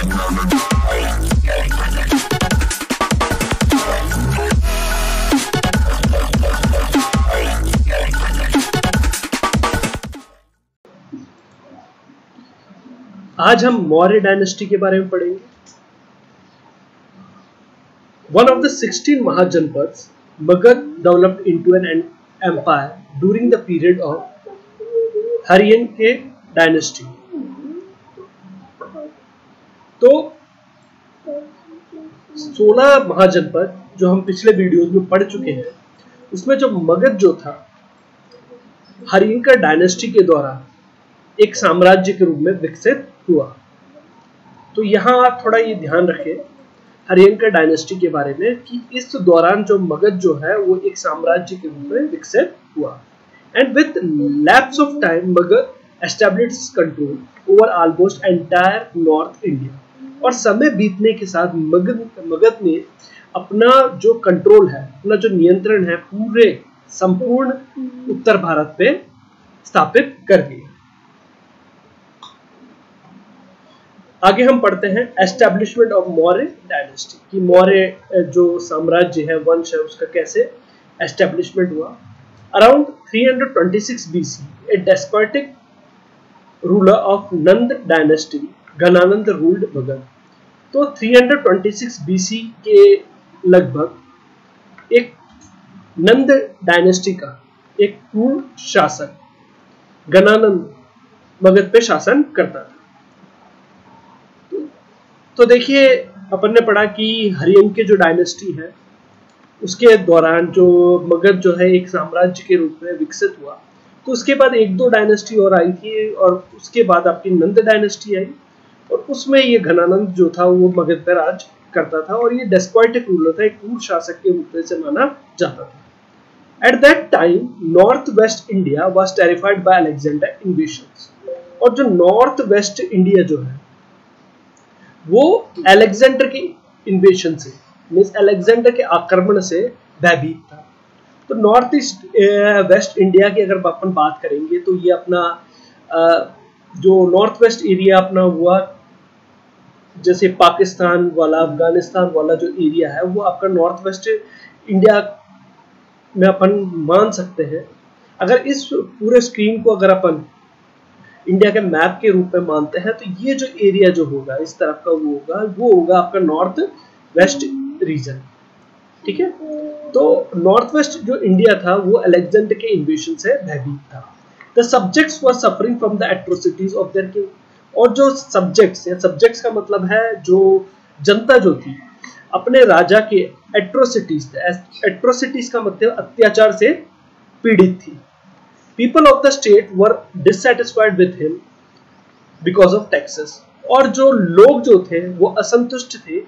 आज हम मौर्य डायनेस्टी के बारे में पढ़ेंगे। One of the 16 Mahajanapads, Magad developed into an empire during the period of हरियंके डायनेस्टी। तो 16 महाजनपद जो हम पिछले वीडियोस में पढ़ चुके हैं, उसमें जो मगध जो था हरियंका डायनेस्टी के द्वारा एक साम्राज्य के रूप में विकसित हुआ। तो यहाँ थोड़ा ये ध्यान रखें हरियंका डायनेस्टी के बारे में कि इस दौरान जो मगध जो है वो एक साम्राज्य के रूप में विकसित हुआ। And with lapse of time Magadh established control over almost entire north India. और समय बीतने के साथ मगध ने अपना जो कंट्रोल है, अपना जो नियंत्रण है पूरे संपूर्ण उत्तर भारत पे स्थापित कर दिया। आगे हम पढ़ते हैं एस्टैब्लिशमेंट ऑफ मौर्य डायनेस्टी कि मौर्य जो साम्राज्य है, वंश है, उसका कैसे एस्टैब्लिशमेंट हुआ। Around 326 BC a despotic ruler of Nanda dynasty Ghanananda ruled Magadha. तो 326 BC के लगभग एक नंद डायनेस्टी का एक क्रूर शासक घनानंद मगध पे शासन करता था। तो देखिए अपन ने पढ़ा कि हरियंके जो डायनेस्टी है उसके दौरान जो मगध जो है एक साम्राज्य के रूप में विकसित हुआ। तो उसके बाद एक दो डायनेस्टी और आई थी और उसके बाद आपकी नंद डायनेस्टी आई और उसमें ये घनानंद जो था वो मगध पर राज करता था और ये डेस्पोटिक रूलर था, एक क्रूर शासक के रूप में से माना जाता था। At that time north west India was terrified by Alexander invasions. और जो नॉर्थ वेस्ट इंडिया जो है वो अलेक्जेंडर के इन्वेशन से, मींस अलेक्जेंडर के आक्रमण से भयभीत था। तो नॉर्थ ईस्ट वेस्ट इंडिया की अगर अपन बात करेंगे तो ये अपना जो नॉर्थ वेस्ट एरिया अपना हुआ, जैसे पाकिस्तान वाला, अफगानिस्तान वाला जो एरिया है वो आपका नॉर्थ वेस्ट इंडिया में अपन मान सकते हैं। अगर इस पूरे स्क्रीन को अगर अपन इंडिया के मैप के रूप में मानते हैं तो ये जो एरिया जो होगा इस तरफ का वो होगा आपका नॉर्थ वेस्ट रीजन। ठीक है, तो नॉर्थ वेस्ट जो इंडिया था वो अलेक्जेंडर के इन्वेशन से भयभीत था। The subjects were suffering from the atrocities of their king. और जो सब्जेक्ट्स का मतलब है जो जनता जो थी अपने राजा के एट्रोसिटीज का मतलब अत्याचार से पीड़ित थी। People of the state were dissatisfied with him because of taxes। और जो लोग जो थे वो असंतुष्ट थे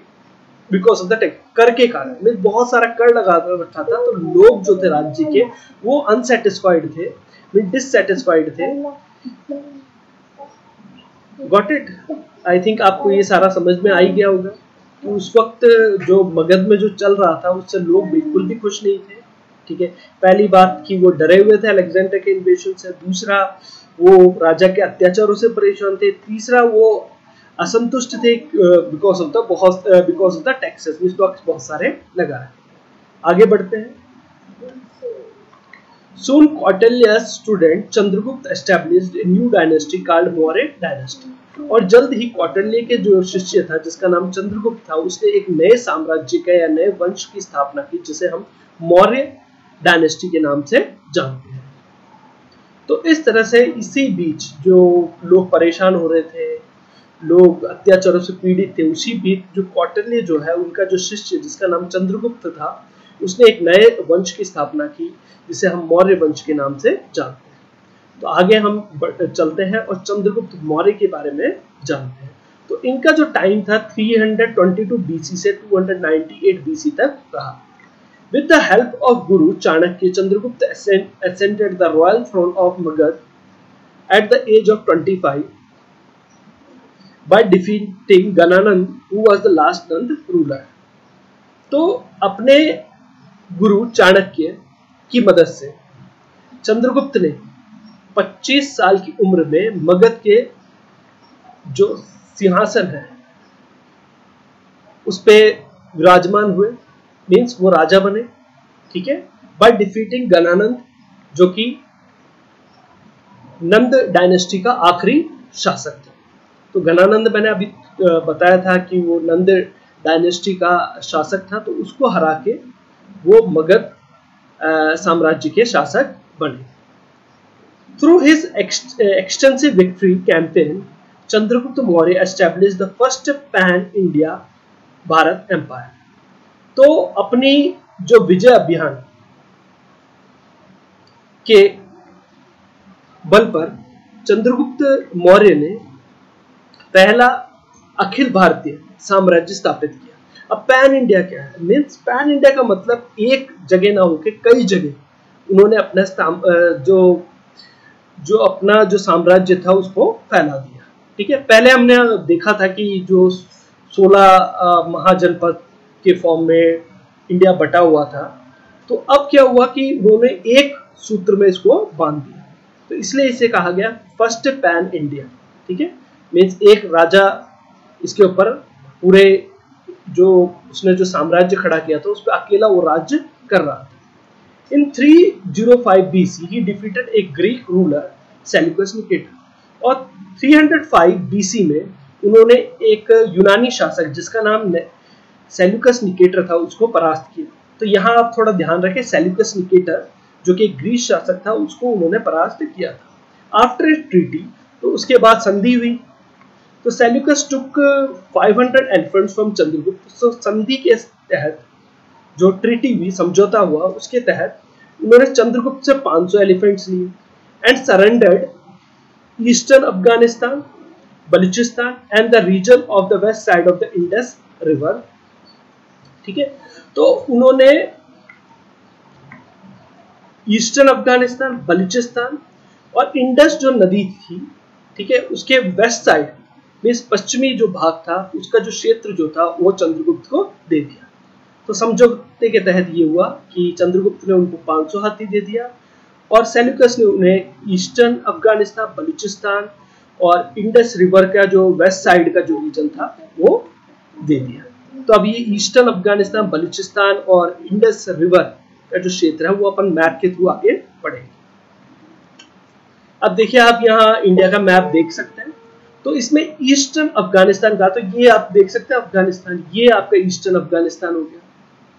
because of the tax, कर के कारण में बहुत सारा कर लगा रखा था। तो लोग जो थे राज्य के वो अनसेटिस्फाइड थे, डिससेटिस्फाइड थे। Got it? I think आपको ये सारा समझ में आ ही गया होगा कि उस वक्त जो मगध में जो चल रहा था उससे लोग बिल्कुल भी खुश नहीं थे। ठीक है, पहली बात कि वो डरे हुए थे अलेक्जेंडर के इन्वेशन से, दूसरा वो राजा के अत्याचारों से परेशान थे, तीसरा वो असंतुष्ट थे बिकॉज ऑफ द टैक्सेस, बहुत सारे लगा है। आगे बढ़ते हैं। Soon Kautilya's student Chandragupta established a new dynasty called Maurya dynasty. और जल्द ही कौटिल्य के जो शिष्य था जिसका नाम चंद्रगुप्त था, उसने एक नए साम्राज्य का या नए वंश की स्थापना की जिसे हम मौर्य डायनेस्टी के नाम से जानते हैं। तो इस तरह से इसी बीच जो लोग परेशान हो रहे थे, लोग अत्याचारों से पीड़ित थे, उसी बीच जो कौटिल्य जो है उनका जो शिष्य जिसका नाम चंद्रगुप्त था, उसने एक नए वंश की स्थापना की जिसे हम मौर्य वंश के नाम से जानते हैं। तो आगे हम चलते हैं और चंद्रगुप्त मौर्य के बारे में जानते हैं। तो इनका जो टाइम था 322 BC से 298 BC तक रहा। With the help of Guru Chanakya, Chandragupta ascended the royal throne of Magad at the age of 25 by defeating Gananand, who was the last Nand ruler। तो अपने गुरु चाणक्य की मदद से चंद्रगुप्त ने 25 साल की उम्र में मगध के जो सिंहासन है उस पे विराजमान हुए, मीन्स वो राजा बने, ठीक है, बाय डिफीटिंग गणानंद, जो कि नंद डायनेस्टी का आखिरी शासक था। तो गणानंद मैंने अभी बताया था कि वो नंद डायनेस्टी का शासक था, तो उसको हरा के वो मगध साम्राज्य के शासक बने। Through his extensive victory campaign, Chandragupta Maurya established the first pan India Bharat empire. तो अपनी जो विजय अभियान के बल पर चंद्रगुप्त मौर्य ने पहला अखिल भारतीय साम्राज्य स्थापित किया। अब पैन इंडिया क्या है? मीन्स पैन इंडिया का मतलब एक जगह ना होकर कई जगह उन्होंने अपना जो अपना जो साम्राज्य था उसको फैला दिया, ठीक है। पहले हमने देखा था कि जो 16 महाजनपद के फॉर्म में इंडिया बटा हुआ था, तो अब क्या हुआ कि उन्होंने एक सूत्र में इसको बांध दिया, तो इसलिए इसे कहा गया फर्स्ट पैन इंडिया, ठीक है। मीन्स एक राजा इसके ऊपर पूरे जो उसने जो साम्राज्य खड़ा किया था उस पर अकेला वो राज्य कर रहा था। इन 305 BC he defeated a Greek ruler Seleucus Nicator, और 305 BC में उन्होंने एक यूनानी शासक जिसका नाम सेल्यूकस निकेटर था उसको परास्त किया। तो यहाँ आप थोड़ा ध्यान रखें, सेल्यूकस निकेटर जो कि ग्रीस शासक था उसको उन्होंने परास्त किया था। आफ्टर ए ट्रीटी, तो उसके बाद संधि हुई, तो Seleucus took 500 elephants from Chandragupta. तो संधि के तहत जो ट्रीटी हुई, समझौता हुआ, उसके तहत उन्होंने चंद्रगुप्त से 500 एलिफेंट्स लिए and surrendered eastern Afghanistan, Baluchistan and the region of the west side of the Indus river, ठीक है। तो उन्होंने ईस्टर्न अफगानिस्तान, बलूचिस्तान और इंडस जो नदी थी, ठीक है, उसके वेस्ट साइड में पश्चिमी जो भाग था उसका जो क्षेत्र जो था वो चंद्रगुप्त को दे दिया। तो समझौते के तहत ये हुआ कि चंद्रगुप्त ने उनको 500 हाथी दे दिया और सेल्यूकस ने उन्हें ईस्टर्न अफगानिस्तान, बलूचिस्तान और इंडस रिवर का जो वेस्ट साइड का जो रीजन था वो दे दिया। तो अब ये ईस्टर्न अफगानिस्तान, बलूचिस्तान और इंडस रिवर का जो क्षेत्र है वो अपन मैप के थ्रू आगे पढ़ेंगे। अब देखिए आप यहाँ इंडिया का मैप देख सकते हैं, तो इसमें ईस्टर्न अफगानिस्तान का, तो ये आप देख सकते हैं अफगानिस्तान, ये आपका ईस्टर्न अफगानिस्तान हो गया,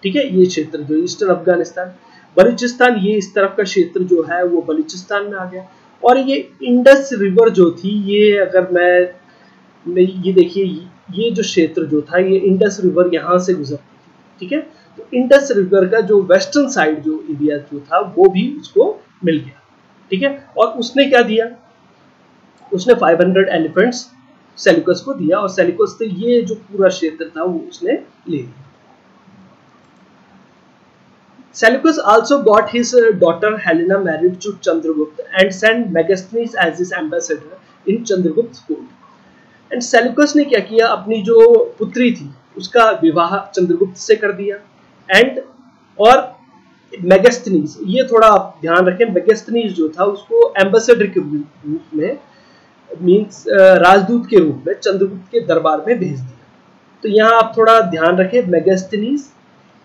ठीक है, ये क्षेत्र जो ईस्टर्न अफगानिस्तान। बलूचिस्तान, ये इस तरफ का क्षेत्र जो है वो बलूचिस्तान में आ गया। और ये इंडस रिवर जो थी, ये अगर मैं ये देखिए, ये जो क्षेत्र जो था ये इंडस रिवर यहाँ से गुजरती थी, ठीक है। तो इंडस रिवर का जो वेस्टर्न साइड जो एरिया जो था वो भी उसको मिल गया, ठीक है। और उसने क्या दिया, उसने 500 एलिफेंट्स सेल्यूकस को दिया और सेल्यूकस से ये जो पूरा क्षेत्र था वो उसने ले लिया। Seleucus also got his daughter Helena married to Chandragupta and sent Megasthenes as his ambassador in Chandragupta's court. And Seleucus ने क्या किया, अपनी जो पुत्री थी उसका विवाह चंद्रगुप्त से कर दिया एंड और मेगास्थनीज, ये थोड़ा आप ध्यान रखें, मेगास्थनीज जो था उसको एम्बेसडर के रूप में, मीन्स राजदूत के रूप में चंद्रगुप्त के दरबार में भेज दिया। तो यहाँ आप थोड़ा ध्यान रखें, मेगास्थनीज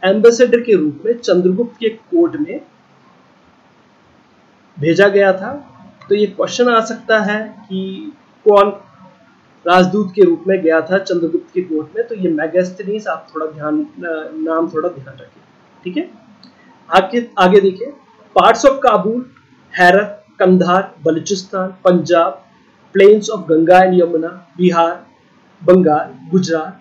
एम्बेसडर के रूप में चंद्रगुप्त के कोर्ट में भेजा गया था। तो ये क्वेश्चन आ सकता है कि कौन राजदूत के रूप में गया था चंद्रगुप्त के कोर्ट में, तो ये मेगास्थनीज, आप थोड़ा नाम थोड़ा ध्यान रखिए, ठीक है। आगे देखिए, parts of Kabul, Herat, Kandahar, Baluchistan, Punjab, plains of Ganga and Yamuna, Bihar, Bengal, Gujarat,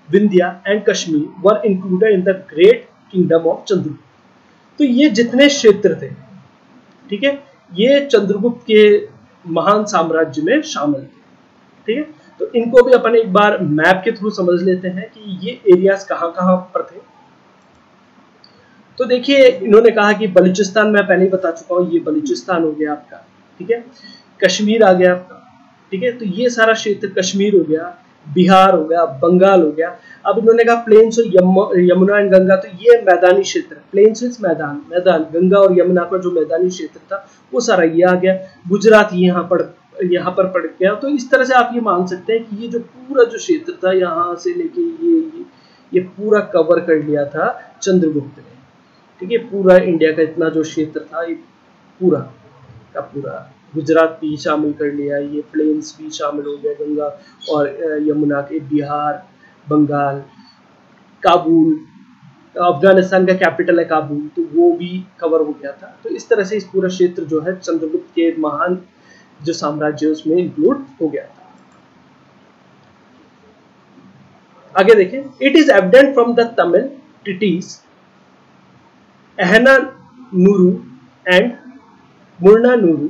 Vindhya and Kashmir were included in the great kingdom of Chandragupta. तो ये जितने क्षेत्र थे, ठीक है, ये चंद्रगुप्त के महान साम्राज्य में शामिल थे, ठीक है। तो इनको भी अपन एक बार मैप के थ्रू समझ लेते हैं कि ये एरियाज कहाँ कहाँ पर थे। तो देखिए, इन्होंने कहा कि बलूचिस्तान, मैं पहले ही बता चुका हूँ, ये बलूचिस्तान हो गया आपका, ठीक है, कश्मीर आ गया आपका, ठीक है, तो ये सारा क्षेत्र कश्मीर हो गया, बिहार हो गया, बंगाल हो गया। अब इन्होंने कहा प्लेन्स और यमुना एंड गंगा, तो ये मैदानी क्षेत्र, प्लेन्स मींस मैदान, गंगा और यमुना का जो मैदानी क्षेत्र था वो सारा ये आ गया। गुजरात यहाँ पर पड़ गया। तो इस तरह से आप ये मान सकते हैं कि ये जो पूरा जो क्षेत्र था, यहाँ से लेके ये पूरा कवर कर लिया था चंद्रगुप्त ने। ठीक है, पूरा इंडिया का इतना जो क्षेत्र था ये पूरा का पूरा, गुजरात भी शामिल कर लिया, ये प्लेन्स भी शामिल हो गया, गंगा और यमुना के, बिहार, बंगाल, काबुल, अफगानिस्तान का कैपिटल है काबुल, तो वो भी कवर हो गया था। तो इस तरह से इस पूरा क्षेत्र जो है चंद्रगुप्त के महान जो साम्राज्य उसमें इंक्लूड हो गया था। आगे देखें, it is evident from the Tamil treaties Ahananuru and Murnanuru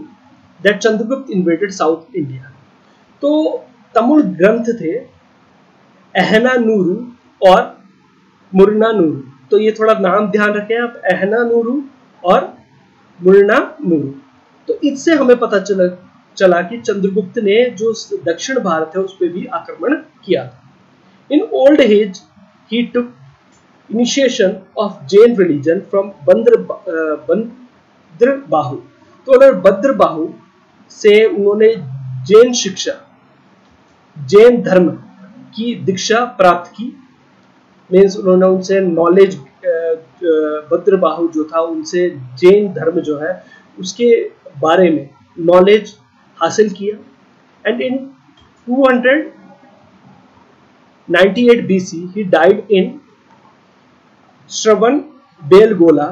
that Chandragupta invaded south India. तो तमिल ग्रंथ थे अहनानुरू और मुर्नानुरू, तो ये थोड़ा नाम ध्यान रखें आप, अहनानुरू और मुर्नानुरू। तो इससे हमें पता चला कि चंद्रगुप्त ने जो दक्षिण भारत है उस पर भी आक्रमण किया था। In old age, he took initiation of Jain religion from Badrabahu। तो उन्होंने बद्रबाहु से उन्होंने जैन शिक्षा, जैन धर्म की दीक्षा प्राप्त की। मीन्स उन्होंने उनसे नॉलेज, बद्रबाहु जो था उनसे जैन धर्म जो है उसके बारे में नॉलेज हासिल किया। And in 298 BC he died in Shravanbelgola,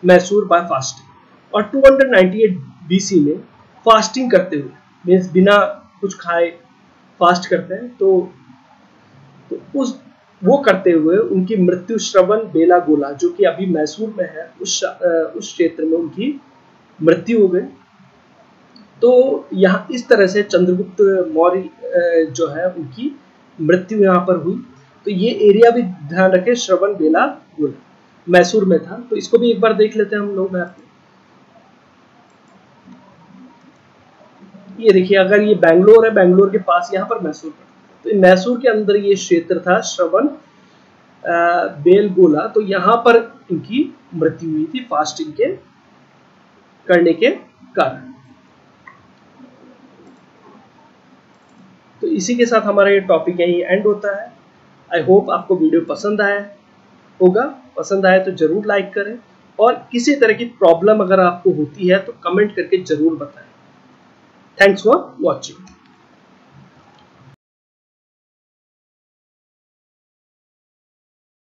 Mysore by fasting। और 298 BC में फास्टिंग करते हुए, मीन्स बिना कुछ खाए फास्ट करते हैं, तो उस वो करते हुए उनकी मृत्यु श्रवणबेलागोला जो कि अभी मैसूर में है उस क्षेत्र में उनकी मृत्यु हो गई। तो यहाँ इस तरह से चंद्रगुप्त मौर्य जो है उनकी मृत्यु यहाँ पर हुई। तो ये एरिया भी ध्यान रखें, श्रवणबेलागोला मैसूर में था। तो इसको भी एक बार देख लेते हैं हम लोग मैप में। ये देखिए, अगर ये बैंगलोर है, बैंगलोर के पास यहाँ पर मैसूर पड़ता है, तो मैसूर के अंदर ये क्षेत्र था श्रवणबेलगोला। तो यहाँ पर इनकी मृत्यु हुई थी फास्टिंग के करने के कारण। तो इसी के साथ हमारा ये टॉपिक यही एंड होता है। आई होप आपको वीडियो पसंद आया होगा। पसंद आया तो जरूर लाइक करें, और किसी तरह की प्रॉब्लम अगर आपको होती है तो कमेंट करके जरूर बताएं। Thanks for watching.